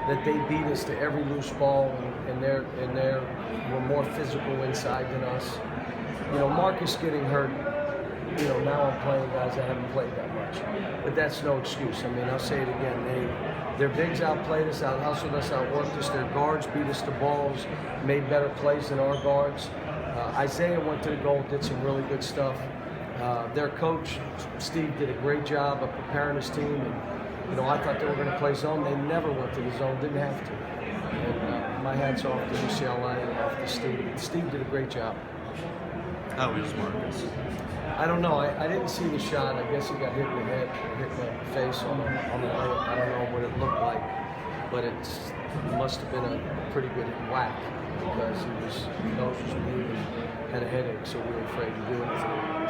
that they beat us to every loose ball, and we're more physical inside than us. You know, Marcus getting hurt, you know, now I'm playing guys that haven't played that much. But that's no excuse. I mean, I'll say it again. Their bigs outplayed us, out-hustled us, outworked us. Their guards beat us to balls, made better plays than our guards. Isaiah went to the goal, did some really good stuff. Their coach, Steve, did a great job of preparing his team. And, you know, I thought they were going to play zone. They never went to the zone, didn't have to. And my hat's off to UCLA and off to Steve. Steve did a great job. How is Marcus? I don't know. I didn't see the shot. I guess he got hit in the head, hit in the face on the layup. I don't know what it looked like, but it must have been a pretty good whack because his nose was bleeding, had a headache, so we were afraid to do anything.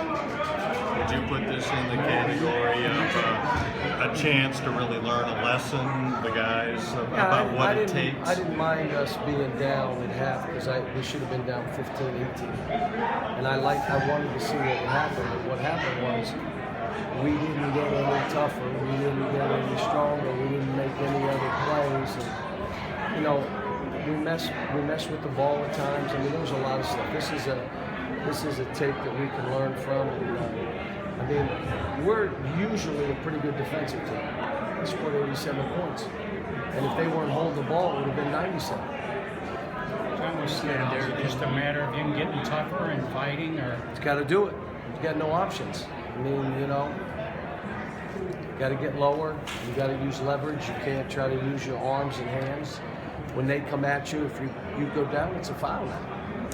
Would you put this in the category of a chance to really learn a lesson, the guys, about what it takes? I didn't mind us being down at half because we should have been down 15, 18. And I wanted to see what would happen. And what happened was we didn't get any tougher, we didn't get any stronger, we didn't make any other plays. And, you know, we mess with the ball at times. I mean, there was a lot of stuff. This is a tape that we can learn from. And, I mean, we're usually a pretty good defensive team. They scored 87 points. And if they weren't holding the ball, it would have been 97. John was saying there, just a matter of him getting tougher and fighting, or He's got to do it. He's got no options. I mean, you know, you got to get lower. You got to use leverage. You can't try to use your arms and hands. When they come at you, if you go down, it's a foul now.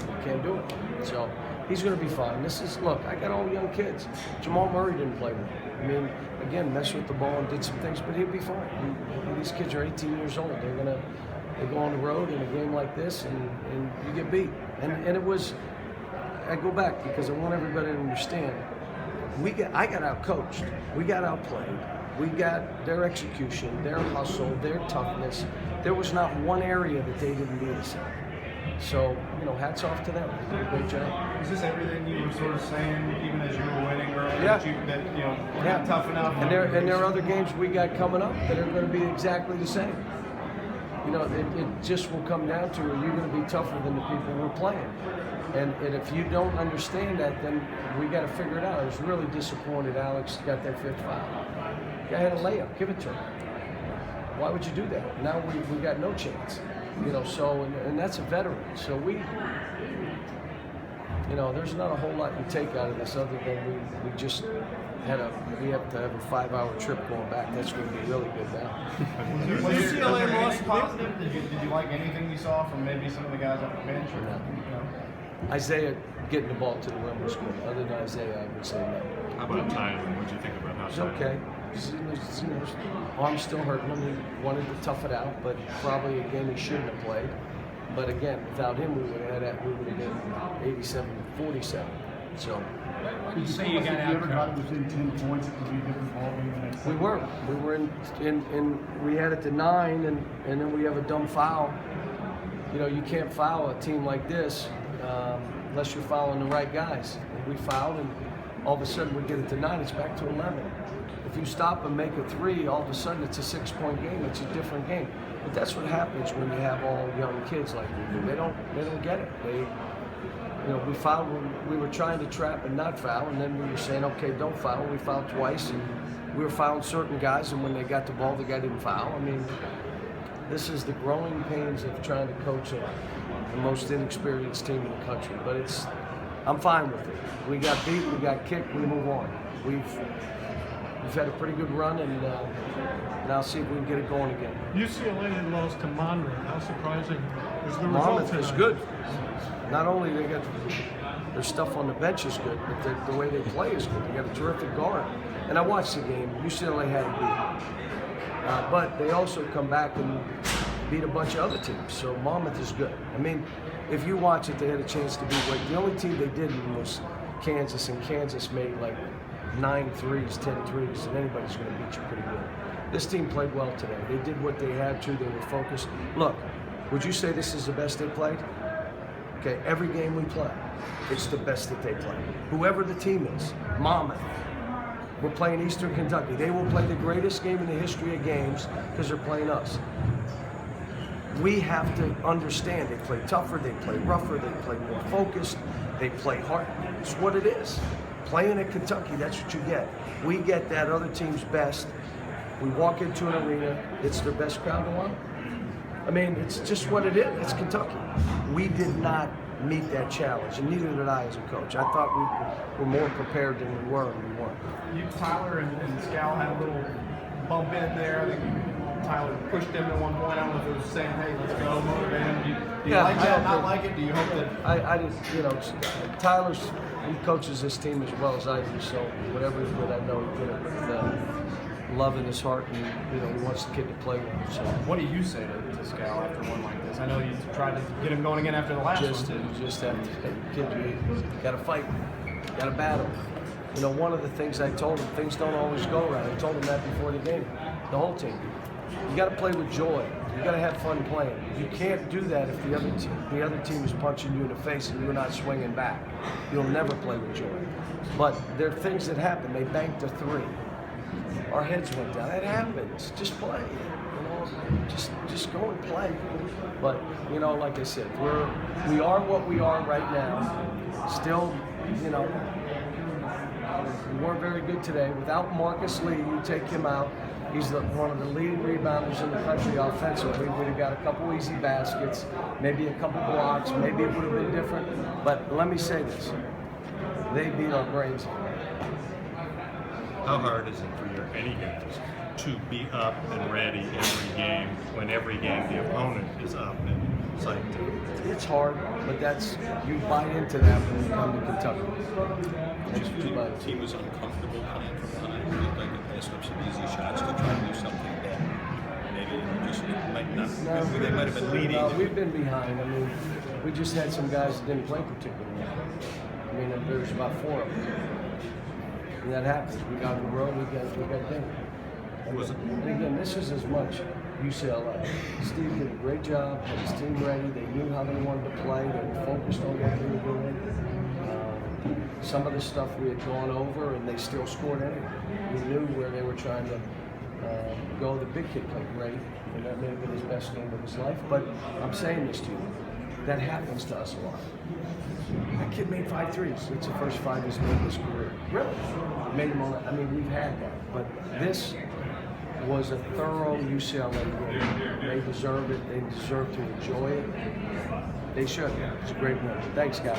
You can't do it. So he's going to be fine. Look, I got all young kids. Jamal Murray didn't play well. I mean, again, messed with the ball and did some things, but he'll be fine. These kids are 18 years old. They go on the road in a game like this, and you get beat. And it was, I go back because I want everybody to understand, I got out-coached. We got outplayed. We got their execution, their hustle, their toughness. There was not one area that they didn't beat us in. So, you know, hats off to them. They did a great job. Is this everything you were sort of saying, even as you were winning earlier? Yeah. That you know, we're not tough enough. And there are other games we got coming up that are going to be exactly the same. You know, it just will come down to, are you going to be tougher than the people we're playing? And if you don't understand that, then we got to figure it out. I was really disappointed Alex got that fifth foul. Guy had a layup, give it to him. Why would you do that? Now we got no chance. You know, so, and that's a veteran. So we, you know, there's not a whole lot you take out of this other than we just we have to have a 5-hour trip going back. That's going to be really good now. Was UCLA loss positive? Did you like anything you saw from maybe some of the guys on the bench? Or, No. Isaiah getting the ball to the rim was good. Other than Isaiah, I would say no. How about Tyler? What do you think about how He's Tyler? okay. You know, his arm's still hurting him. He wanted to tough it out, but probably a game he shouldn't have played. But again, without him, we would have been 87-47. So. you say you got If you ever got out. it within 10 points, it could be a different ballgame the next We were in we had it to 9, and then we have a dumb foul. You know, you can't foul a team like this unless you're fouling the right guys. And we fouled, and all of a sudden we get it to 9. It's back to 11. If you stop and make a 3, all of a sudden it's a 6-point game. It's a different game. But that's what happens when you have all young kids like we do. They don't get it. You know, we fouled when we were trying to trap and not foul, and then we were saying, okay, don't foul. We fouled twice, and we were fouling certain guys, and when they got the ball, the guy didn't foul. I mean, this is the growing pains of trying to coach the most inexperienced team in the country. But I'm fine with it. We got beat, we got kicked, we move on. We've had a pretty good run, and now see if we can get it going again. UCLA had lost to Monterey. How surprising is the result Monmouth is tonight? good. Not only they got their stuff on the bench is good, but the way they play is good. They got a terrific guard. And I watched the game. UCLA had it beat. But they also come back and beat a bunch of other teams. So Monmouth is good. I mean, if you watch it, they had a chance to beat. The only team they didn't was Kansas, and Kansas made like 9 threes, 10 threes, and anybody's going to beat you pretty good. This team played well today. They did what they had to. They were focused. Look, would you say this is the best they played? Okay, every game we play, it's the best that they play. Whoever the team is, Monmouth, we're playing Eastern Kentucky. They will play the greatest game in the history of games because they're playing us. we have to understand they play tougher, they play rougher, they play more focused, they play hard. It's what it is. Playing at Kentucky, that's what you get. We get that other team's best. We walk into an arena, it's their best crowd to want. I mean, it's just what it is. It's Kentucky. We did not meet that challenge, and neither did I as a coach. I thought we were more prepared than we were, and we weren't. You, Tyler and Scal had a little bump in there. I think Tyler pushed him at one point. I don't know if it was saying, "Hey, let's go, motivate him." Do you like that? Not like it? Do you hope that? I just, you know, he coaches this team as well as I do. So whatever he did, I know he did it with love in his heart, and he wants the kid to play well. So What do you say to Scal after one like this? I know you tried to get him going again after the last one too. You just have to, kid, you got to fight, got to battle. You know, one of the things I told him, things don't always go right. I told him that before the game, the whole team. You got to play with joy. You got to have fun playing. You can't do that if the other team is punching you in the face and you're not swinging back. You'll never play with joy. But there are things that happen. They banked a 3. Our heads went down. It happens. Just play. You know, just go and play. But like I said, we are what we are right now. Still, we weren't very good today. Without Marcus Lee, you take him out. He's one of the leading rebounders in the country offensively. We'd have got a couple easy baskets, maybe a couple blocks. Maybe it would have been different. But let me say this: they beat our brains out. How hard is it for any guys to be up and ready every game when every game the opponent is up and psyched up? It's hard, but you buy into that when you come to Kentucky. That's what you buy The into. team was uncomfortable playing from behind. It looked like they passed up some easy shots to try to do something that maybe just might not. They might have been leading. No, we've been behind. I mean, we just had some guys that didn't play particularly well. I mean, there's about 4 of them. And that happens. We got in the road, we got dinged. And again, this is as much UCLA. Steve did a great job, had his team ready. They knew how they wanted to play. They were focused on what they were doing. Some of the stuff we had gone over, and they still scored anyway. We knew where they were trying to go. The big kid played great, and that may have been his best game of his life. But I'm saying this to you, that happens to us a lot. That kid made 5 threes. It's the first 5 he's made in his career. Really? Made them on. I mean, we've had that. But this was a thorough UCLA game. They deserve it. They deserve to enjoy it. They should. It's a great win. Thanks, guys.